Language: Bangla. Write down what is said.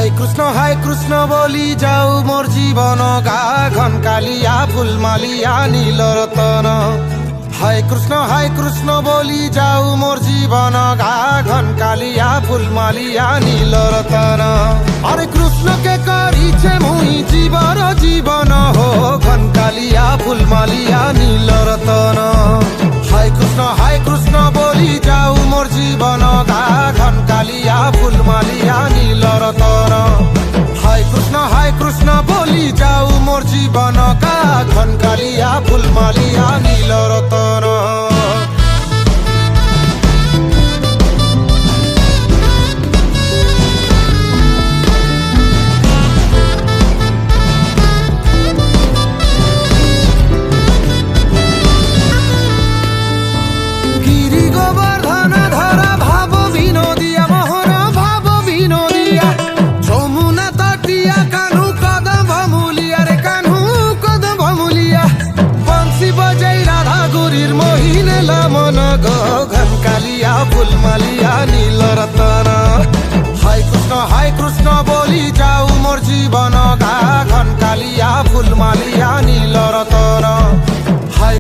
হায় কৃষ্ণ বলি যাও মোর জীবন গা ঘন কালিয়া ফুল মালিয়া নীল রতন। হায় কৃষ্ণ বলি যাও মোর জীবন গা ঘন কালিয়া ফুল মালিয়া নীল রতন। আরে কৃষ্ণকে করিছে মুই জীবন জীবন হো ঘন কালিয়া ফুল মালিয়া নীল রতন। হায় কৃষ্ণ বলি যাও মোর জীবন গা ঘন কালিয়া ফুল মালিয়া নীল রতন। হায় কৃষ্ণ বলি যাও মোর জীবন গা ঘন কালিয়া ফুল মালিয়া নীল রতন। ঘন কালিয়া ফুল মালিয়া নীল রতন। হায় কৃষ্ণ বলি যা